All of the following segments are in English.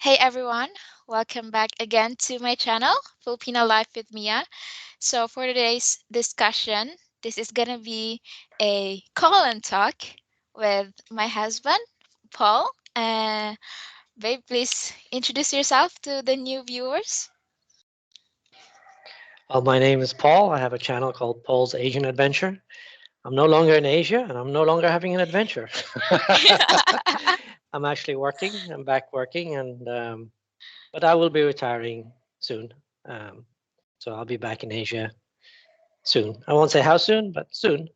Hey everyone, welcome back again to my channel, Filipino Life with Mia. So for today's discussion, this is gonna be a call and talk with my husband, Paul. Babe, please introduce yourself to the new viewers. Well, my name is Paul. I have a channel called Paul's Asian Adventure. I'm no longer in Asia and I'm no longer having an adventure. I'm actually working. I'm back working, but I will be retiring soon. Um, so I'll be back in Asia soon. I won't say how soon, but soon.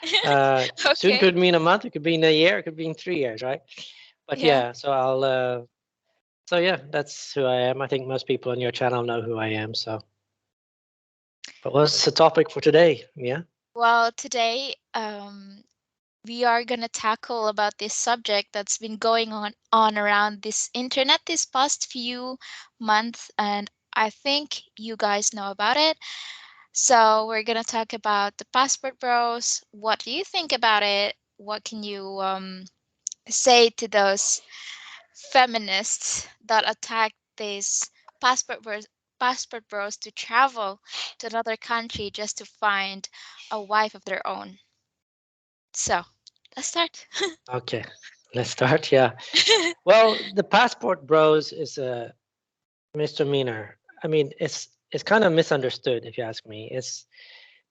Soon Okay, could mean a month. It could be in a year. It could be in 3 years, right? But yeah. yeah, so I'll. So yeah, that's who I am. I think most people on your channel know who I am. So, but what's the topic for today? Yeah. Well, today we are gonna tackle about this subject that's been going on around this internet this past few months, and I think you guys know about it. So we're gonna talk about the passport bros. What do you think about it? What can you say to those feminists that attack these passport bros? Passport bros to travel to another country just to find a wife of their own. So let's start. Okay, let's start. Yeah. Well, the passport bros is a misdemeanor. I mean, it's kind of misunderstood if you ask me. It's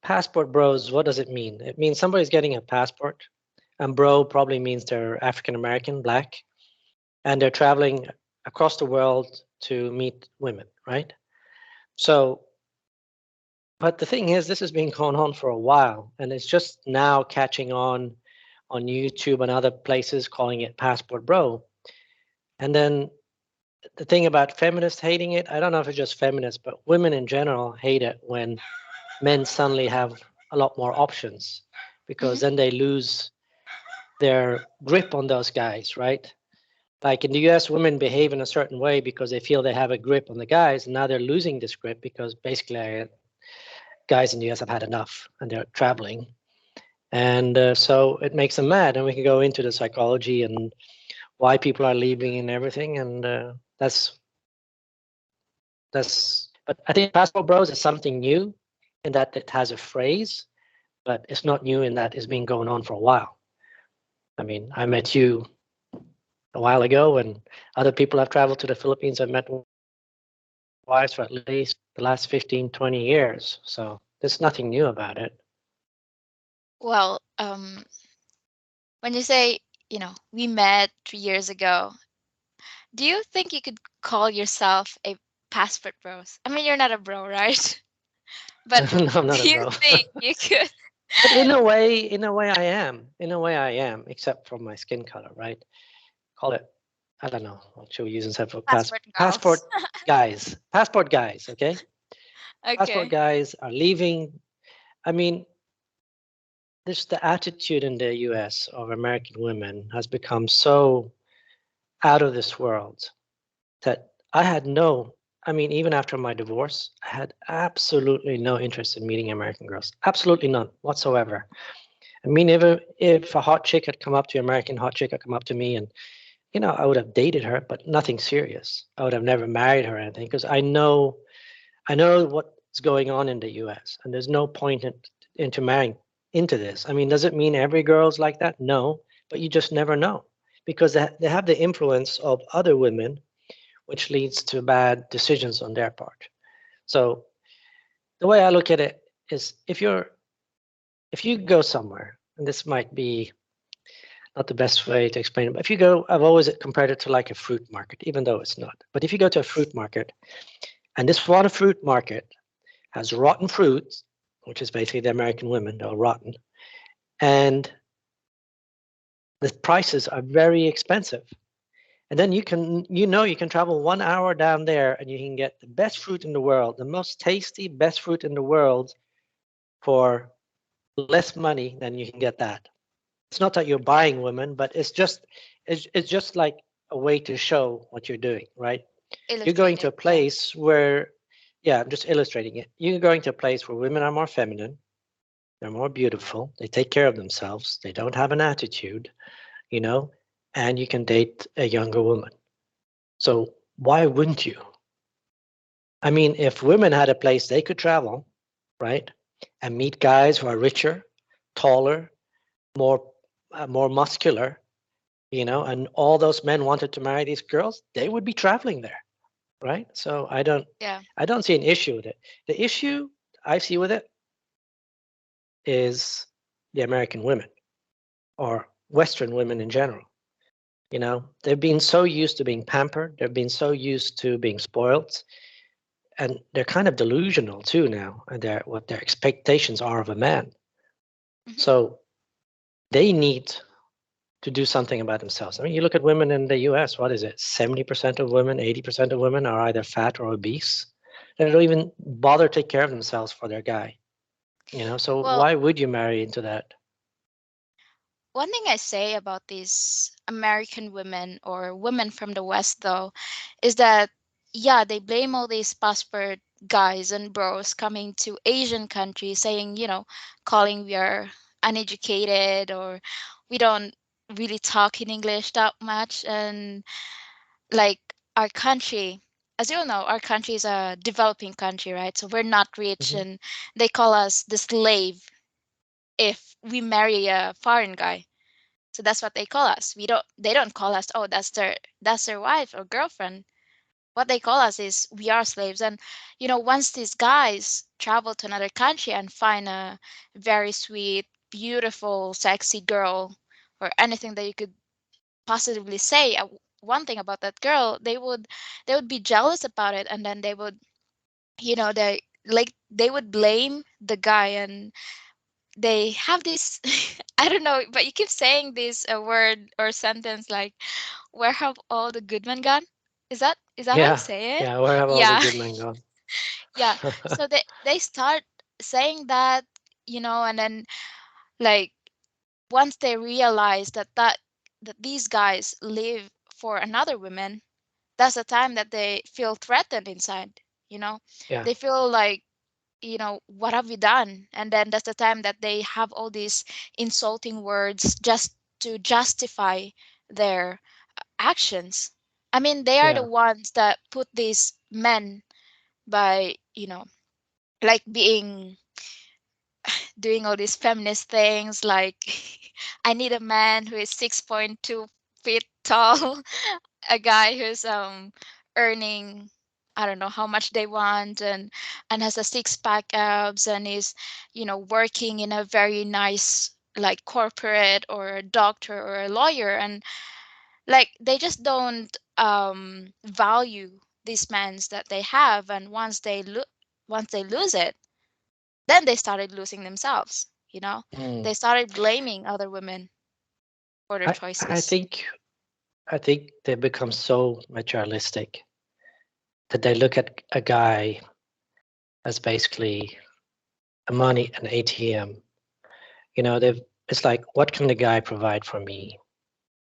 passport bros. What does it mean? It means somebody's getting a passport, and bro probably means they're African American, black, and they're traveling across the world to meet women, right? So, but the thing is, this has been going on for a while, and it's just now catching on YouTube and other places calling it passport bro. And then the thing about feminists hating it, I don't know if it's just feminists, but women in general hate it when men suddenly have a lot more options because Mhm. then they lose their grip on those guys, right? Like in the US, women behave in a certain way because they feel they have a grip on the guys, and now they're losing this grip because basically guys in the US have had enough and they're traveling. And so it makes them mad, and we can go into the psychology and why people are leaving and everything, and that's. But I think passport bros is something new in that it has a phrase, but it's not new in that it's been going on for a while. I mean, I met you a while ago, and other people have traveled to the Philippines. I've met wives for at least the last 15, 20 years. So there's nothing new about it. Well, when you say, we met 3 years ago, do you think you could call yourself a passport bros? I mean, you're not a bro, right? But No, I'm not a do you bro. think you could? But in a way, I am. In a way, I am, except for my skin color, right? Call it, I don't know, what should we use instead of Passport passport girls. guys? Passport guys, okay? Passport Okay. guys are leaving. I mean, this the attitude in the US of American women has become so out of this world that I had no, I mean, even after my divorce, I had absolutely no interest in meeting American girls. Absolutely none whatsoever. I mean, if a hot chick had come up to American hot chick had come up to me and I would have dated her, but nothing serious. I would have never married her or anything because I know what's going on in the US and there's no point into marrying into this. I mean, does it mean every girl's like that? No, but you just never know because they have the influence of other women, which leads to bad decisions on their part. So the way I look at it is if you go somewhere, and this might be not the best way to explain it, but if you go, I've always compared it to like a fruit market, even though it's not. But if you go to a fruit market, and this one fruit market has rotten fruits, which is basically the American women, they're rotten, and the prices are very expensive. And then you can travel 1 hour down there and you can get the best fruit in the world, the most tasty, best fruit in the world for less money than you can get that. It's not that you're buying women, but it's just like a way to show what you're doing, right? You're going to Illustrating. a Yeah. place where, yeah, I'm just illustrating it. You're going to a place where women are more feminine, they're more beautiful, they take care of themselves, they don't have an attitude, you know, and you can date a younger woman. So why wouldn't you? I mean, if women had a place they could travel, right, and meet guys who are richer, taller, more more muscular, and all those men wanted to marry these girls, they would be traveling there, right? So Yeah. I don't see an issue with it. The issue I see with it is the American women or Western women in general. They've been so used to being pampered, they've been so used to being spoiled, and they're kind of delusional too now, and what their expectations are of a man. Mhm. So they need to do something about themselves. I mean, you look at women in the US, what is it? 70% of women, 80% of women are either fat or obese. They don't even bother to take care of themselves for their guy. So Well, why would you marry into that? one thing I say about these American women or women from the West, though, is that, yeah, they blame all these passport guys and bros coming to Asian countries saying, calling we are uneducated or we don't really talk in English that much. And like our country, as you all know, our country is a developing country, right? So we're not rich Hmm. and they call us the slave if we marry a foreign guy. So that's what they call us. They don't call us, oh, that's their wife or girlfriend. What they call us is we are slaves. And once these guys travel to another country and find a very sweet, beautiful, sexy girl or anything that you could positively say, one thing about that girl, they would be jealous about it, and then they would, they would blame the guy, and they have this I don't know, but you keep saying this word or sentence like, where have all the good men gone? Is that how you Yeah, say it? yeah. Where have all the Yeah. good men gone? Yeah. So they start saying that, and then, like, once they realize that these guys live for another woman, that's the time that they feel threatened inside, you know Yeah, they feel like, what have we done? And then that's the time that they have all these insulting words just to justify their actions. I mean, they are the yeah. ones that put these men by, like being doing all these feminist things like I need a man who is 6.2 feet tall, a guy who's earning, I don't know how much they want, and has a six pack abs and is, working in a very nice, like, corporate or a doctor or a lawyer, and like they just don't value these men that they have, and once they lose it, then they started losing themselves. Mm. They started blaming other women for their I choices. think they become so materialistic that they look at a guy as basically a money, an ATM. They've it's like, what can the guy provide for me?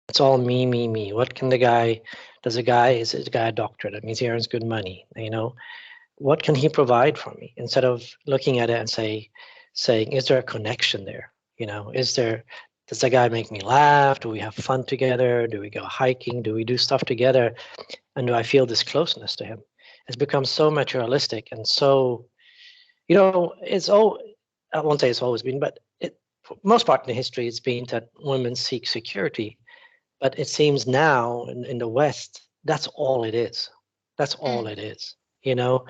It's all me, me, me. What can the guy? Is the guy a doctor? That means he earns good money. What can he provide for me? Instead of looking at it and saying, is there a connection there? Does the guy make me laugh? Do we have fun together? Do we go hiking? Do we do stuff together? And do I feel this closeness to him? It's become so materialistic and so, it's all, I won't say it's always been, but for most part in the history, it's been that women seek security. But it seems now in the West, that's all it is. That's all Mm, it is, you know?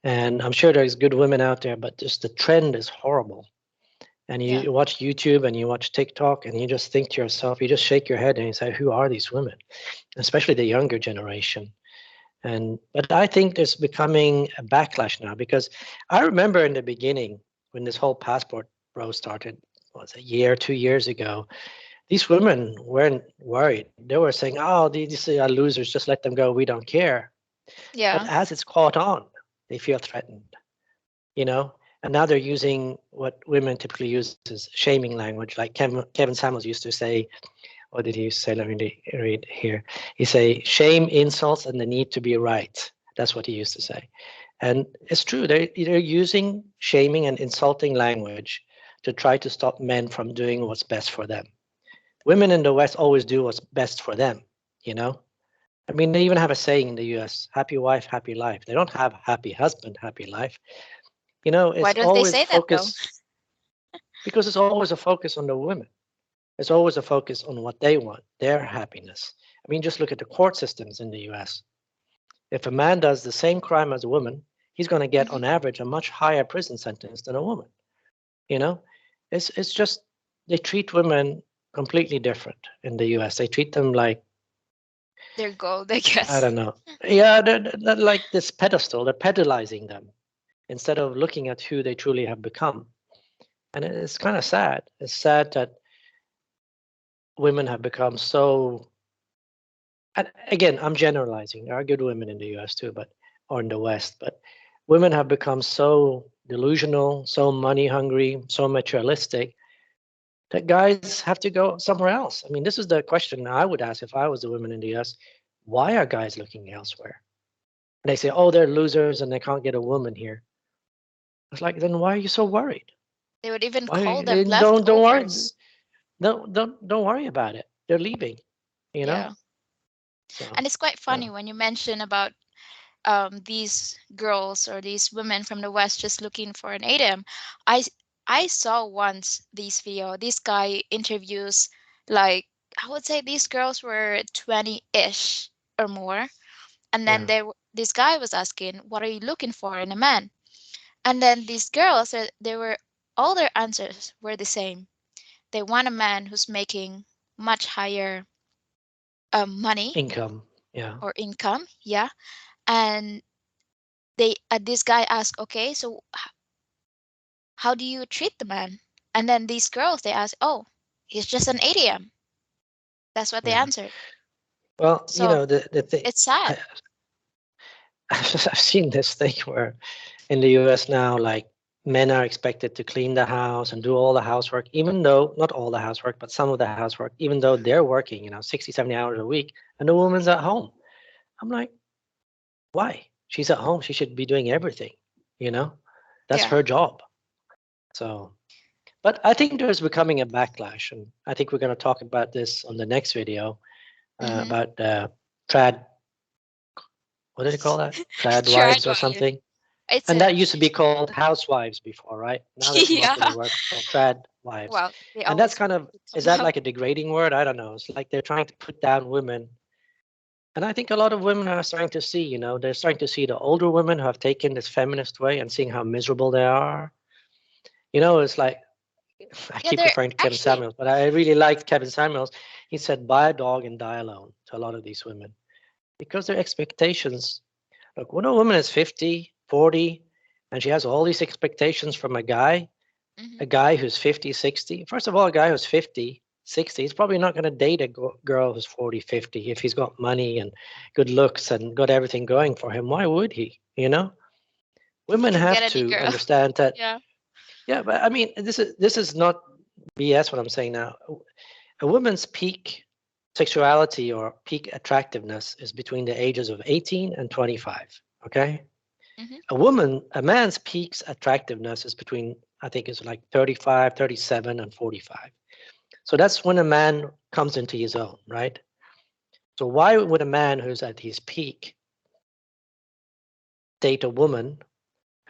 And I'm sure there's good women out there, but just the trend is horrible. And yeah. you watch YouTube and you watch TikTok and you just think to yourself, you just shake your head and you say, who are these women? Especially the younger generation. But I think there's becoming a backlash now because I remember in the beginning when this whole passport row started, was a year, 2 years ago, these women weren't worried. They were saying, "Oh, these are losers. Just let them go. We don't care." But Yeah. as it's caught on, they feel threatened. And now they're using what women typically use as shaming language. Like Kevin Samuels used to say, what did he say? Let me read here. He say, "Shame, insults, and the need to be right." That's what he used to say. And it's true. They're using shaming and insulting language to try to stop men from doing what's best for them. Women in the West always do what's best for them, you know? I mean, they even have a saying in the US, happy wife, happy life. They don't have happy husband, happy life. You know, Why it's don't they always say that though? focus because it's always a focus on the women. It's always a focus on what they want, their happiness. I mean, just look at the court systems in the US. If a man does the same crime as a woman, he's going to get Hmm. on average a much higher prison sentence than a woman. You know, it's just they treat women completely different in the US. They treat them like They're gold, I I guess. don't know. Yeah, they're like this pedestal. They're pedalizing them instead of looking at who they truly have become. And it's kind of sad. It's sad that women have become so. And again, I'm generalizing. There are good women in the U.S. too, but or in the West, but women have become so delusional, so money hungry, so materialistic that guys have to go somewhere else. I mean, this is the question I would ask if I was a woman in the U.S. Why are guys looking elsewhere? And they say, "Oh, they're losers and they can't get a woman here." It's like, then why are you so worried? They would even Why call them don't worry, leftovers. don't worry about it. They're leaving, you know. Yeah. So And it's quite uh, funny when you mention about these girls or these women from the West just looking for an ATM. I I saw once this video. This guy interviews, like, I would say these girls were 20-ish or more, and then yeah, this guy was asking, "What are you looking for in a man?" And then these girls, they were all their answers were the same. They want a man who's making much higher money income, yeah, or income, yeah. And this guy asked, "Okay, so how do you treat the man?" And then these girls, they ask, "Oh, he's just an ATM." That's what they yeah. answered. Well, you So know, the thing it's sad. I, I've seen this thing where in the US now, like men are expected to clean the house and do all the housework, even though not all the housework, but some of the housework, even though they're working, 60, 70 hours a week, and the woman's at home. I'm like, why? She's at home. She should be doing everything, you know? That's Yeah. her job. So, but I think there's becoming a backlash, and I think we're going to talk about this on the next video Mm-hmm. about trad. What did you call that? Trad Tried wives or wife. something. It's And a that used to be called housewives before, right? Now they come up with a yeah. word called trad wives. Well, they And that's always kind of, is come that up. like a degrading word? I don't know. It's like they're trying to put down women. And I think a lot of women are starting to see, they're starting to see the older women who have taken this feminist way and seeing how miserable they are. It's like, I Yeah, keep they're referring to Kevin actually Samuels, but I really liked Kevin Samuels. He said, buy a dog and die alone to a lot of these women because their expectations. Look, when a woman is 50, 40, and she has all these expectations from hmm a guy who's 50, 60. First of all, a guy who's 50, 60, he's probably not going to date a girl who's 40, 50 if he's got money and good looks and got everything going for him. Why would he? he Women can get have any to girl. understand that. Yeah. Yeah, but I mean, this is not BS. What I'm saying now, a woman's peak sexuality or peak attractiveness is between the ages of 18 and 25. Okay, hmm a man's peak attractiveness is between, I think it's like 35, 37, and 45. So that's when a man comes into his own, right? So why would a man who's at his peak date a woman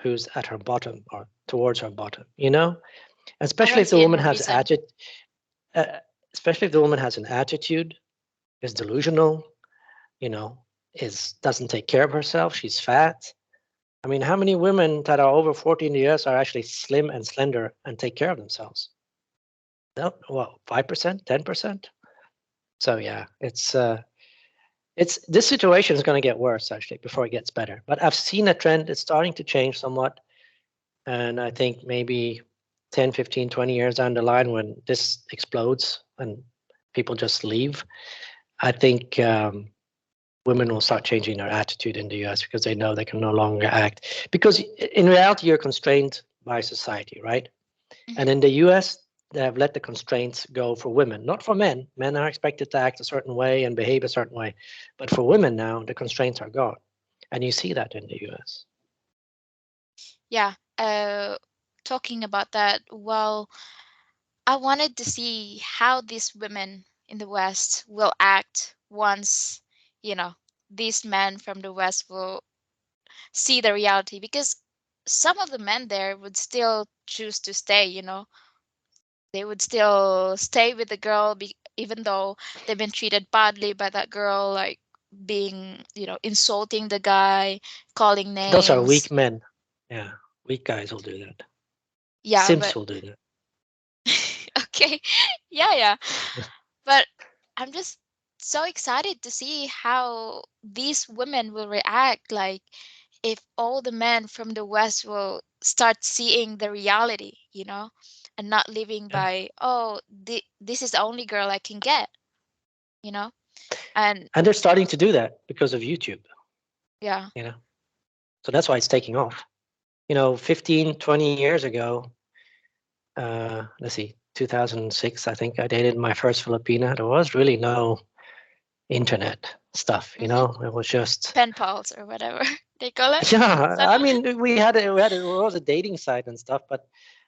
who's at her bottom or towards her bottom? I Especially don't if the see woman any has reason. uh, especially if the woman has an attitude, is delusional, you know, is doesn't take care of herself. She's fat. I mean, how many women that are over 40 in the US are actually slim and slender and take care of themselves? No, well, 5%, 10%. So yeah, it's this situation is going to get worse actually before it gets better. But I've seen a trend. It's starting to change somewhat, and I think maybe 10, 15, 20 years down the line when this explodes and people just leave, I think women will start changing their attitude in the US because they know they can no longer act. Because in reality, you're constrained by society, right? And hmm in the US, they have let the constraints go for women, not for men. Men are expected to act a certain way and behave a certain way. But for women now, the constraints are gone. And you see that in the US. Yeah. Talking about that, well, I wanted to see how these women in the West will act once, you know. these men from the West will see the reality, because some of the men there would still choose to stay, they would still stay with the girl, even though they've been treated badly by that girl, like being, insulting the guy, calling Those are names. weak men. Yeah, weak guys will do that. Yeah, Simps but will do that. okay. Yeah. But I'm just so excited to see how these women will react, like if all the men from the West will start seeing the reality, and not living Yeah. by, oh, this is the only girl I can get, you know? And And they're starting to do that because of YouTube, yeah. you know. So that's why it's taking off. 15, 20 years ago, let's see, 2006, I think I dated my first Filipina. There was really no internet stuff, Hmm. It was just, Pen pals or whatever they call it. yeah, So, I mean, it was a dating site and stuff, but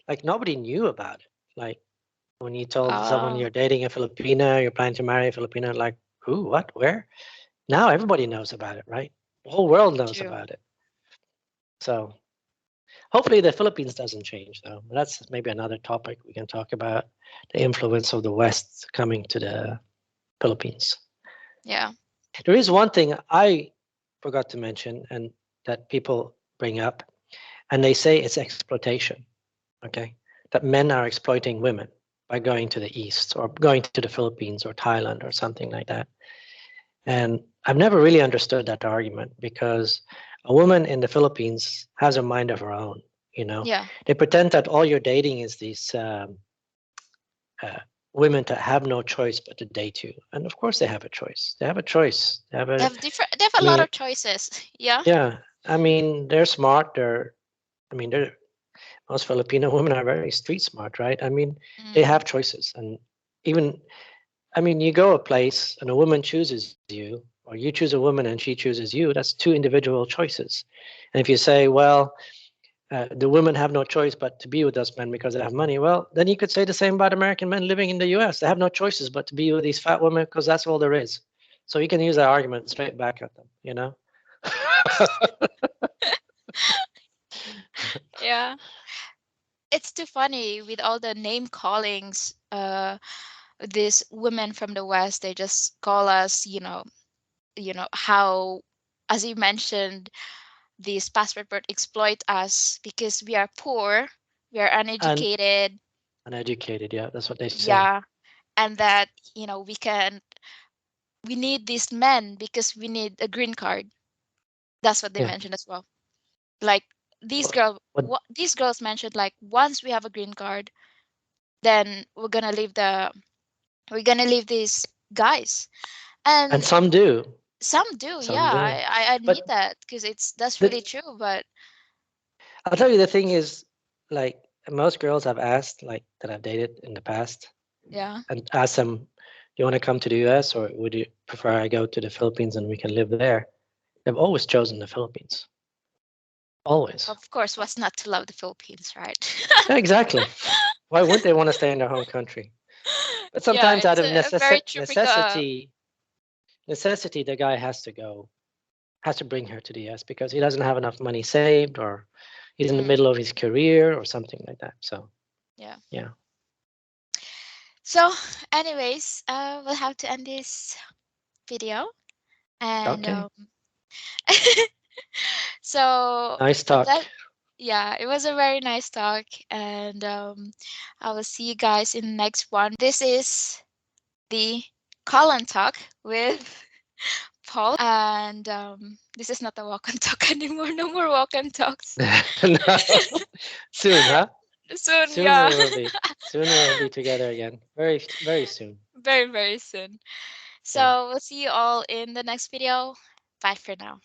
like nobody knew about it. Like when you told someone oh, you're dating a Filipina, you're planning to marry a Filipina, like who, what, where? Now everybody knows about it, right? The whole world knows true. about it. So hopefully the Philippines doesn't change, though. That's maybe another topic we can talk about, the influence of the West coming to the Philippines. Yeah. There is one thing I forgot to mention and that people bring up, and they say it's exploitation. Okay, that men are exploiting women by going to the East or going to the Philippines or Thailand or something like that. And I've never really understood that argument because a woman in the Philippines has a mind of her own. Yeah. They pretend that all you're dating is these uh, women that have no choice but to date you, and of course they have a choice. They have a choice. They have a. They have I a lot mean, of choices. Yeah. yeah. I mean, they're smart. I mean, they're most Filipino women are very street smart, right? I mean, they Mm, have choices, and even I mean, you go a place and a woman chooses you, or you choose a woman and she chooses you. That's two individual choices. And if you say, well, the women have no choice but to be with us men because they have money, well, then you could say the same about American men living in the U.S. They have no choices but to be with these fat women because that's all there is. So you can use that argument straight back at them. yeah. It's too funny with all the name callings. These women from the West, they just call us, how, as you mentioned, these passport bird exploit us because we are poor, we are And uneducated. uneducated, yeah, that's what they say. Yeah. And that, we need these men because we need a green card. That's what they Yeah. mentioned as well. Like What? What? these girls mentioned, like once we have a green card, then we're gonna leave these guys. And And some do. some do, yeah. Some do. I admit But that because that's really the, true. But I'll tell you the thing is, like most girls I've asked, like that I've dated in the past, yeah, and asked them, "Do you want to come to the U.S. or would you prefer I go to the Philippines and we can live there?" They've always chosen the Philippines. Always. of course, what's not to love the Philippines, right? Yeah, exactly. Why wouldn't they want to stay in their home country? But Yeah, sometimes out it's of a very tropical. necessity, the guy has to go, has to bring her to the US because he doesn't have enough money saved or he's in the Mm, middle of his career or something like that. So, yeah. yeah. So, anyways, we'll have to end this video, and Okay. so Nice talk. that yeah, it was a very nice talk, and I will see you guys in the next one. This is the call and talk with Paul, and this is not a walk and talk anymore. No more walk and talks. No. Soon, huh? Soon, Soon yeah. we will be. Soon we'll be together again. Very, very soon. Very, very soon. Yeah. So we'll see you all in the next video. Bye for now.